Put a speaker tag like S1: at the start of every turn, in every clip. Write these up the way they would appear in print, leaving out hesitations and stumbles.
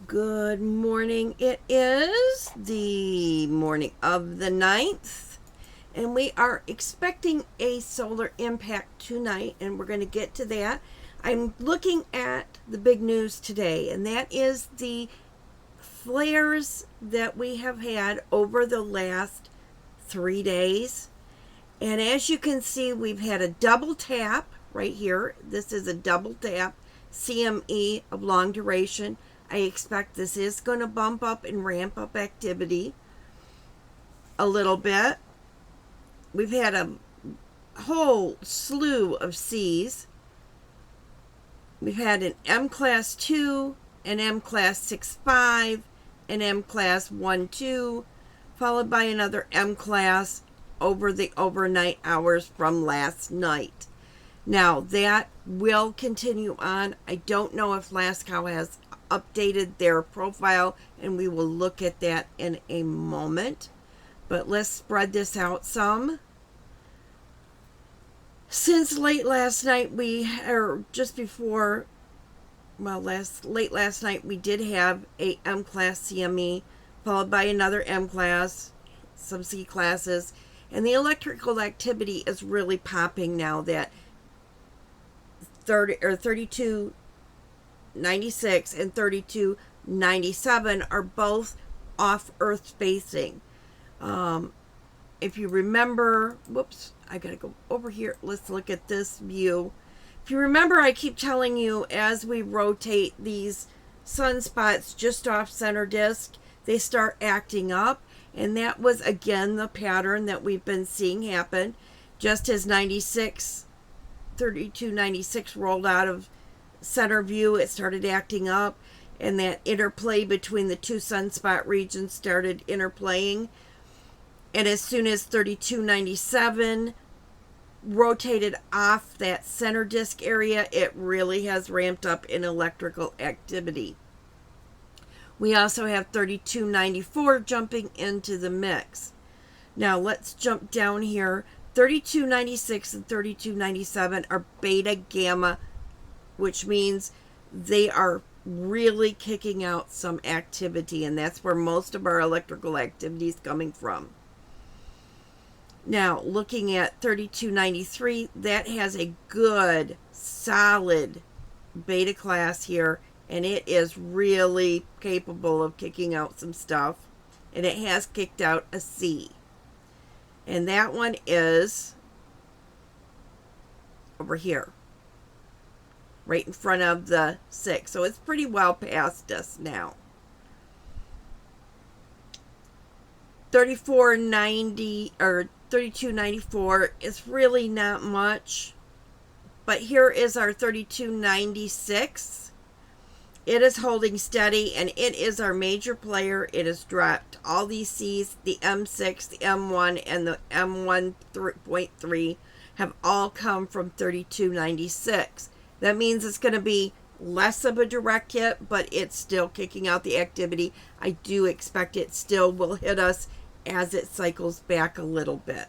S1: Good morning. It is the morning of the 9th, and we are expecting a solar impact tonight, and we're going to get to that. I'm looking at the big news today, and that is the flares that we have had over the last 3 days. And as you can see, we've had a double tap right here. This is a double tap CME of long duration. I expect this is going to bump up and ramp up activity a little bit. We've had a whole slew of C's. We've had an M class 2, an M class 6.5, an M class 1.2, followed by another M class over the overnight hours from last night. Now, that will continue on. I don't know if Lascaux has updated their profile, and we will look at that in a moment. But let's spread this out some. Since late last night, late last night, we did have a M class CME, followed by another M class, some C classes, and the electrical activity is really popping now that 3296 and 3297 are both off Earth spacing. If you remember, I gotta go over here. Let's look at this view. If you remember, I keep telling you as we rotate these sunspots just off center disk, they start acting up. And that was, again, the pattern that we've been seeing happen. Just as 3296 rolled out of center view, it started acting up. And that interplay between the two sunspot regions started interplaying. And as soon as 3297 rotated off that center disk area, it really has ramped up in electrical activity. We also have 3294 jumping into the mix. Now let's jump down here. 3296 and 3297 are beta gamma, which means they are really kicking out some activity, and that's where most of our electrical activity is coming from. Now, looking at 3293, that has a good, solid beta class here, and it is really capable of kicking out some stuff. And it has kicked out a C. And that one is over here, right in front of the 6. So it's pretty well past us now. 3490 or 3294 is really not much. But here is our 3296. It is holding steady, and it is our major player. It has dropped all these C's, the M6, the M1, and the M1.3 have all come from 3296. That means it's going to be less of a direct hit, but it's still kicking out the activity. I do expect it still will hit us as it cycles back a little bit.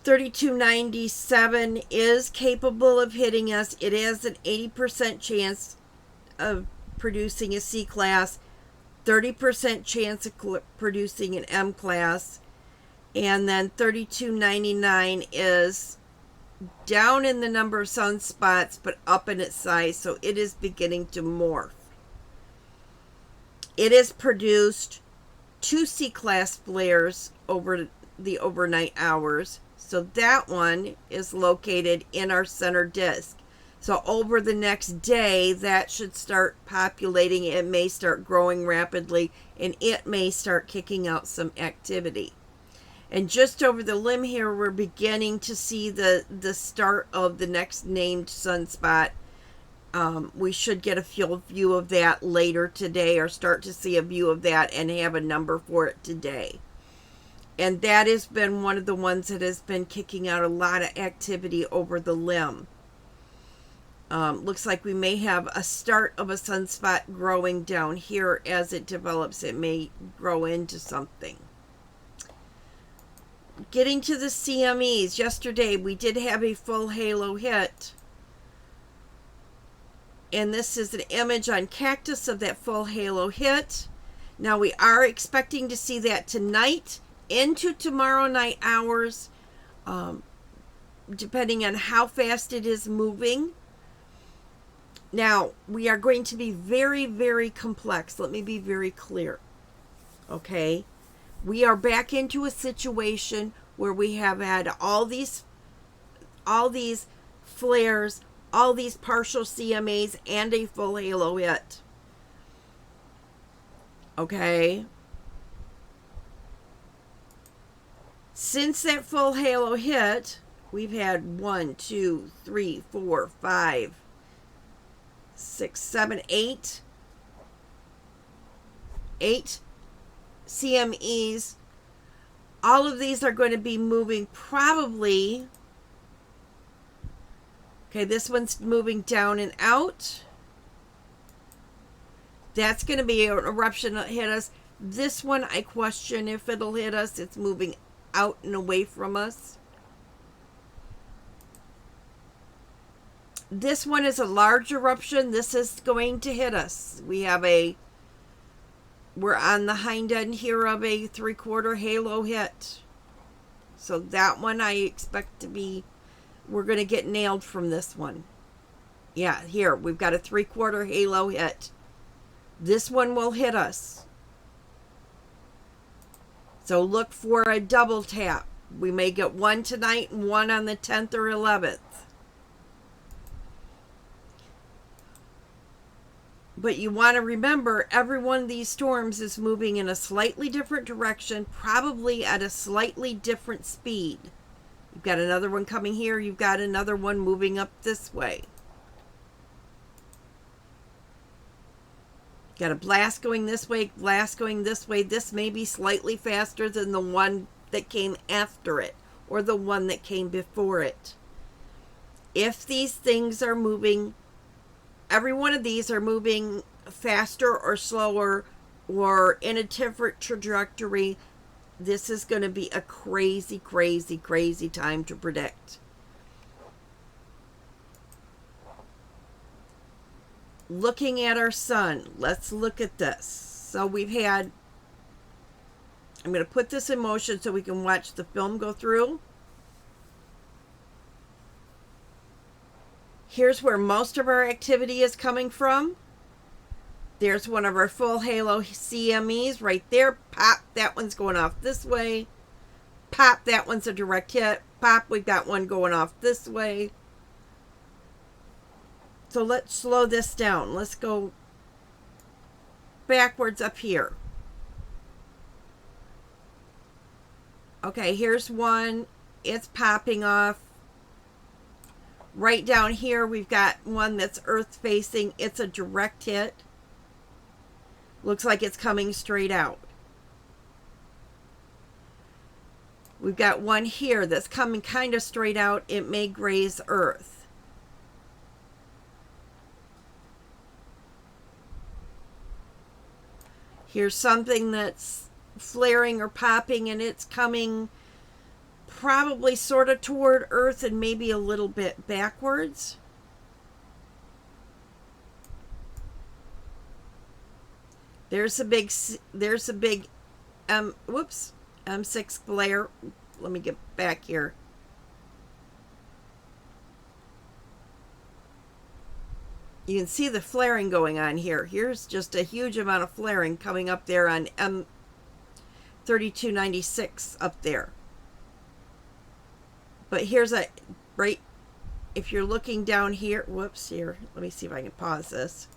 S1: 3297 is capable of hitting us. It has an 80% chance of producing a C class, 30% chance of producing an M class, and then 3299 is down in the number of sunspots but up in its size, so it is beginning to morph. It has produced 2 C class flares over the overnight hours. So that one is located in our center disk. So over the next day, that should start populating. It may start growing rapidly, and it may start kicking out some activity. And just over the limb here, we're beginning to see the start of the next named sunspot. We should get a full view of that later today, or start to see a view of that and have a number for it today. And that has been one of the ones that has been kicking out a lot of activity over the limb. Looks like we may have a start of a sunspot growing down here. As it develops, it may grow into something. Getting to the CMEs, yesterday we did have a full halo hit. And this is an image on Cactus of that full halo hit. Now we are expecting to see that tonight into tomorrow night hours, depending on how fast it is moving. Now, we are going to be very, very complex. Let me be very clear. Okay? We are back into a situation where we have had all these flares, all these partial CMAs, and a full halo hit. Okay? Since that full halo hit, we've had 1, 2, 3, 4, 5, 6, 7, 8 CMEs. All of these are going to be moving probably. Okay, this one's moving down and out. That's going to be an eruption that hit us. This one, I question if it'll hit us. It's moving out and away from us. This one is a large eruption. This is going to hit us. We're on the hind end here of a 3/4 halo hit. So that one I expect to be, we're going to get nailed from this one. Yeah, here, we've got a 3/4 halo hit. This one will hit us. So look for a double tap. We may get one tonight and one on the 10th or 11th. But you want to remember, every one of these storms is moving in a slightly different direction, probably at a slightly different speed. You've got another one coming here. You've got another one moving up this way. Got a blast going this way, blast going this way. This may be slightly faster than the one that came after it or the one that came before it. If these things are moving, every one of these are moving faster or slower or in a different trajectory, this is going to be a crazy, crazy, crazy time to predict. Looking at our sun, let's look at this. So we've had, I'm going to put this in motion so we can watch the film go through. Here's where most of our activity is coming from. There's one of our full halo CMEs right there. Pop, that one's going off this way. Pop, that one's a direct hit. Pop, we've got one going off this way. So let's slow this down. Let's go backwards up here. Okay, here's one. It's popping off. Right down here, we've got one that's earth facing. It's a direct hit. Looks like it's coming straight out. We've got one here that's coming kind of straight out. It may graze earth. Here's something that's flaring or popping, and it's coming probably sort of toward earth and maybe a little bit backwards. There's a big M6 Flare. Let me get back here. You can see the flaring going on here. Here's just a huge amount of flaring coming up there on M3296 up there. But here's a, right, if you're looking down here, whoops, here, let me see if I can pause this.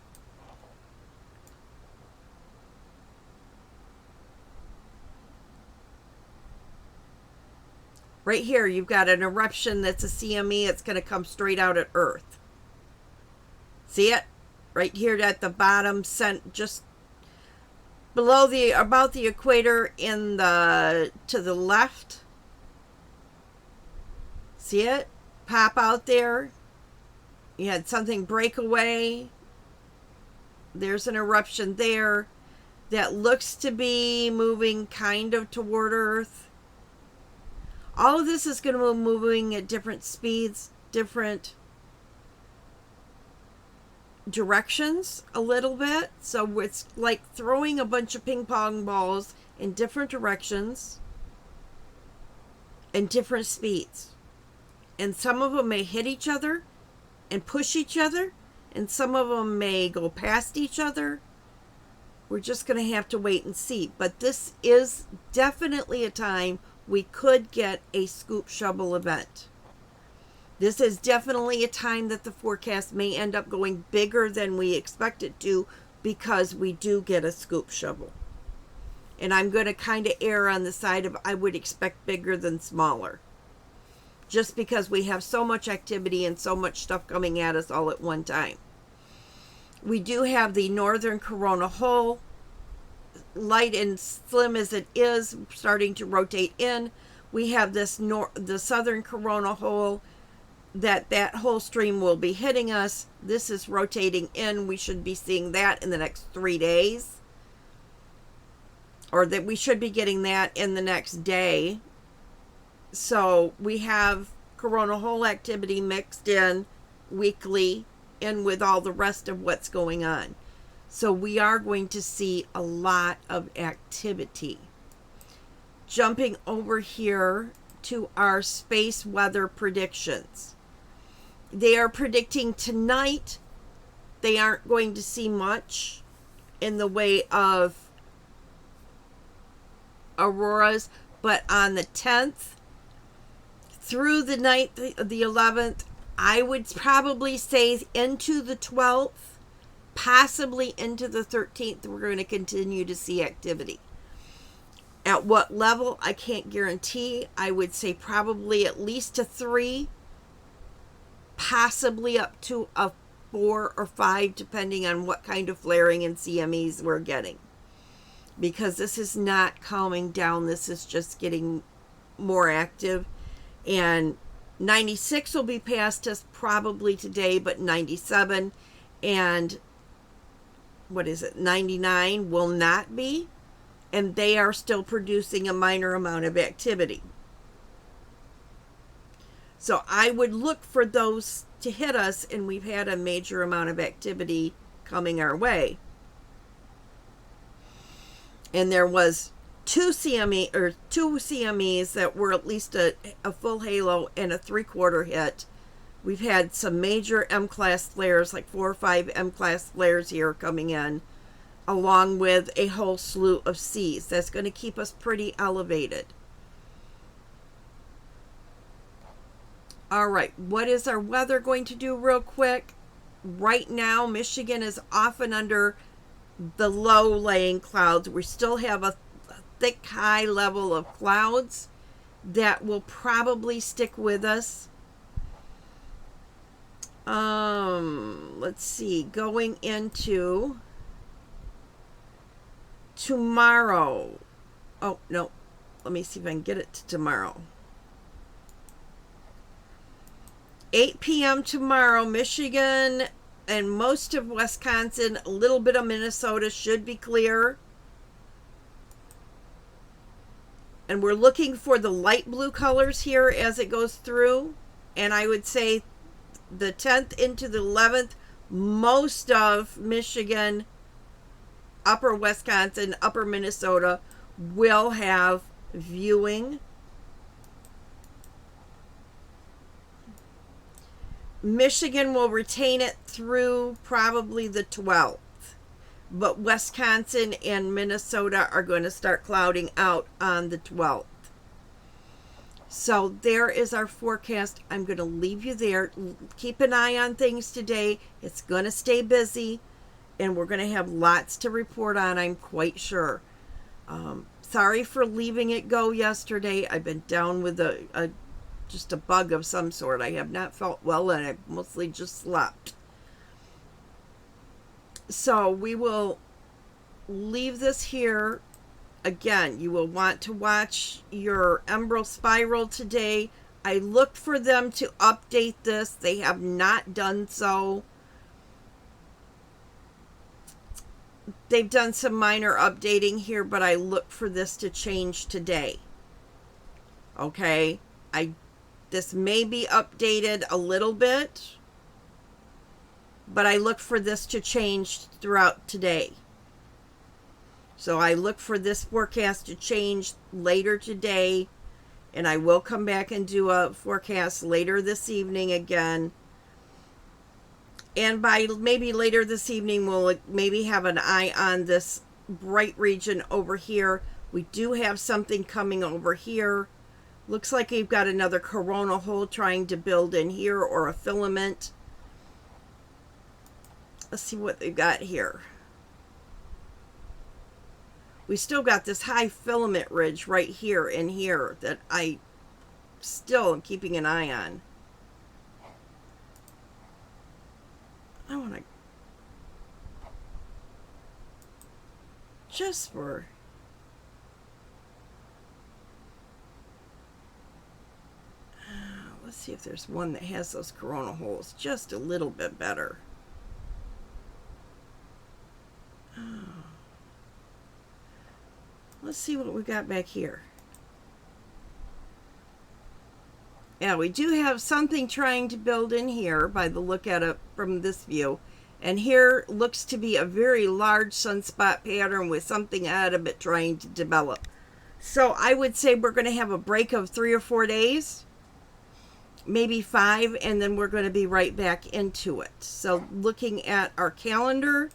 S1: Right here, you've got an eruption that's a CME. It's going to come straight out at Earth. See it? Right here at the bottom, just below about the equator to the left. See it? Pop out there. You had something break away. There's an eruption there that looks to be moving kind of toward Earth. All of this is going to be moving at different speeds, different directions a little bit. So it's like throwing a bunch of ping pong balls in different directions and different speeds. And some of them may hit each other and push each other, and some of them may go past each other. We're just going to have to wait and see. But this is definitely a time we could get a scoop shovel event. This is definitely a time that the forecast may end up going bigger than we expect it to, because we do get a scoop shovel. And I'm going to kind of err on the side of I would expect bigger than smaller, just because we have so much activity and so much stuff coming at us all at one time. We do have the northern corona hole, light and slim as it is, starting to rotate in. We have this the southern corona hole that whole stream will be hitting us. This is rotating in. We should be seeing that in the next 3 days, or that we should be getting that in the next day. So we have corona hole activity mixed in weekly in with all the rest of what's going on. So we are going to see a lot of activity. Jumping over here to our space weather predictions. They are predicting tonight they aren't going to see much in the way of auroras, but on the 10th through the night, the 11th, I would probably say into the 12th, possibly into the 13th, we're going to continue to see activity. At what level, I can't guarantee. I would say probably at least a 3, possibly up to a 4 or 5, depending on what kind of flaring and CMEs we're getting. Because this is not calming down. This is just getting more active. And 96 will be past us probably today, but 97 and 99 will not be. And they are still producing a minor amount of activity. So I would look for those to hit us, and we've had a major amount of activity coming our way. And there was two CMEs that were at least a full halo and a 3/4 hit. We've had some major M-class flares, like 4 or 5 M-class flares here coming in, along with a whole slew of Cs. That's going to keep us pretty elevated. All right, what is our weather going to do real quick? Right now, Michigan is off and under the low-laying clouds. We still have a thick, high level of clouds that will probably stick with us. Let's see, going into tomorrow. Oh, no. Let me see if I can get it to tomorrow. 8 p.m. tomorrow, Michigan and most of Wisconsin, a little bit of Minnesota should be clear. And we're looking for the light blue colors here as it goes through. And I would say the 10th into the 11th, most of Michigan, upper Wisconsin, upper Minnesota will have viewing. Michigan will retain it through probably the 12th. But Wisconsin and Minnesota are going to start clouding out on the 12th. So there is our forecast. I'm going to leave you there. Keep an eye on things today. It's going to stay busy, and we're going to have lots to report on, I'm quite sure. Sorry for leaving it go yesterday. I've been down with just a bug of some sort. I have not felt well, and I've mostly just slept. So we will leave this here. Again, you will want to watch your Emerald Spiral today. I looked for them to update this. They have not done so. They've done some minor updating here, but I look for this to change today. Okay? This may be updated a little bit, but I look for this to change throughout today. So I look for this forecast to change later today, and I will come back and do a forecast later this evening again. And by maybe later this evening, we'll maybe have an eye on this bright region over here. We do have something coming over here. Looks like we've got another coronal hole trying to build in here, or a filament. Let's see what they've got here. We still got this high filament ridge right here and here that I still am keeping an eye on. I want to just for let's see if there's one that has those coronal holes just a little bit better. Let's see what we got back here. Yeah, we do have something trying to build in here by the look at it from this view. And here looks to be a very large sunspot pattern with something out of it trying to develop. So I would say we're going to have a break of 3 or 4 days, maybe 5, and then we're going to be right back into it. So looking at our calendar,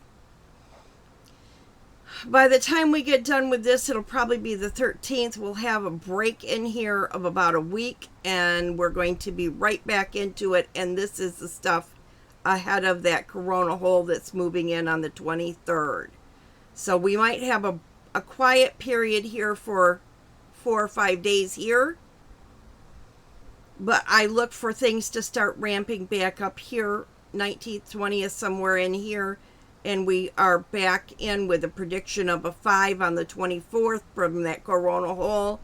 S1: by the time we get done with this, it'll probably be the 13th. We'll have a break in here of about a week, and we're going to be right back into it. And this is the stuff ahead of that corona hole that's moving in on the 23rd. So we might have a quiet period here for 4 or 5 days here. But I look for things to start ramping back up here, 19th, 20th, somewhere in here. And we are back in with a prediction of a 5 on the 24th from that coronal hole.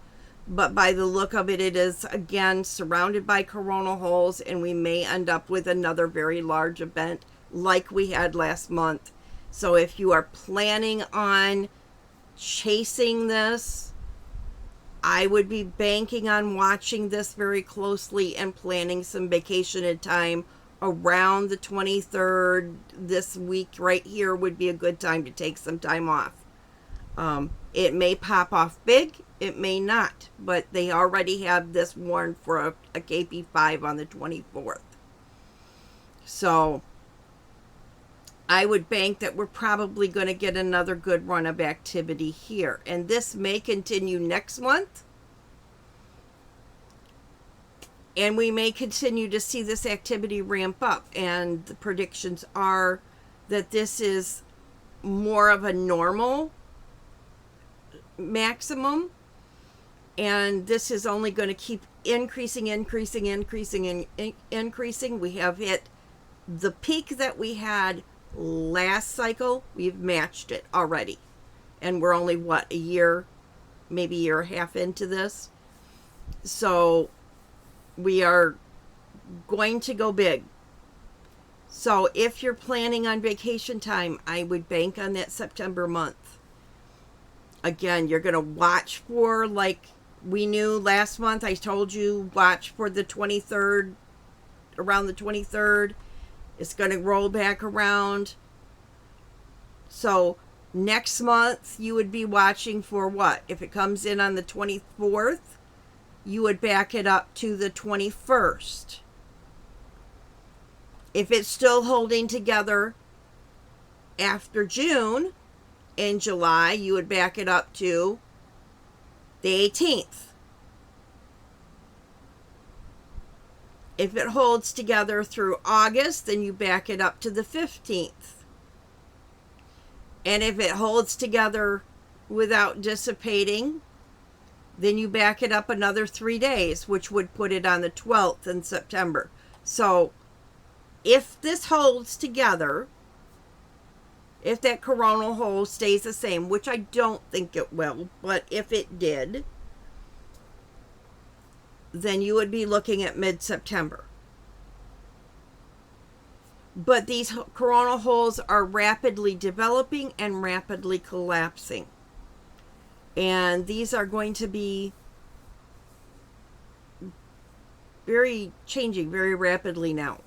S1: But by the look of it, it is again surrounded by coronal holes, and we may end up with another very large event like we had last month. So if you are planning on chasing this, I would be banking on watching this very closely and planning some vacation time around the 23rd. This week right here would be a good time to take some time off. It may pop off big, it may not, but they already have this warned for a KP5 on the 24th. So I would bank that we're probably going to get another good run of activity here, and this may continue next month. And we may continue to see this activity ramp up. And the predictions are that this is more of a normal maximum. And this is only going to keep increasing. We have hit the peak that we had last cycle. We've matched it already. And we're only, what, a year, maybe a year and a half into this. So we are going to go big. So if you're planning on vacation time, I would bank on that September month. Again, you're going to watch for, like we knew last month, I told you, watch for the 23rd, around the 23rd. It's going to roll back around. So next month, you would be watching for what? If it comes in on the 24th, you would back it up to the 21st. If it's still holding together after June, in July, you would back it up to the 18th. If it holds together through August, then you back it up to the 15th. And if it holds together without dissipating, then you back it up another 3 days, which would put it on the 12th in September. So if this holds together, if that coronal hole stays the same, which I don't think it will, but if it did, then you would be looking at mid-September. But these coronal holes are rapidly developing and rapidly collapsing. And these are going to be changing very rapidly now.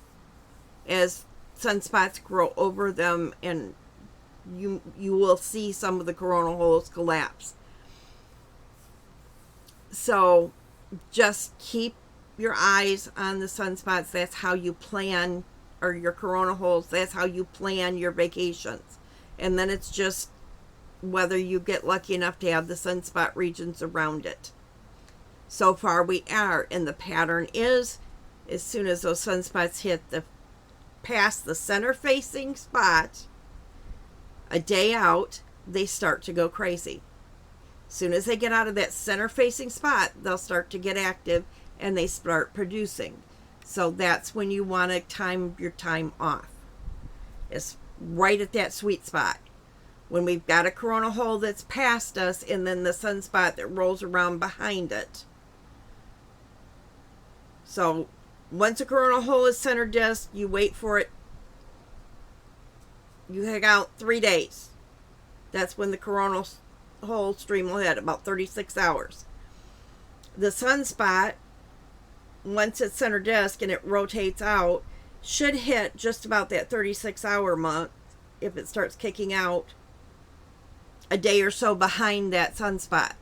S1: As sunspots grow over them, and you will see some of the coronal holes collapse. So just keep your eyes on the sunspots. That's how you plan, or your corona holes, that's how you plan your vacations. And then it's just whether you get lucky enough to have the sunspot regions around it. So far we are, and the pattern is, as soon as those sunspots hit the past the center facing spot, a day out, they start to go crazy. As soon as they get out of that center facing spot, they'll start to get active and they start producing. So that's when you want to time your time off. It's right at that sweet spot. When we've got a corona hole that's past us, and then the sunspot that rolls around behind it. So once a corona hole is center disk, you wait for it. You hang out 3 days. That's when the coronal hole stream will hit, about 36 hours. The sunspot, once it's center disk and it rotates out, should hit just about that 36-hour mark if it starts kicking out a day or so behind that sunspot.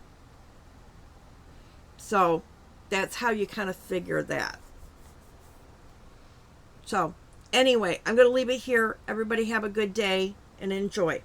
S1: So that's how you kind of figure that. So anyway, I'm going to leave it here. Everybody have a good day and enjoy.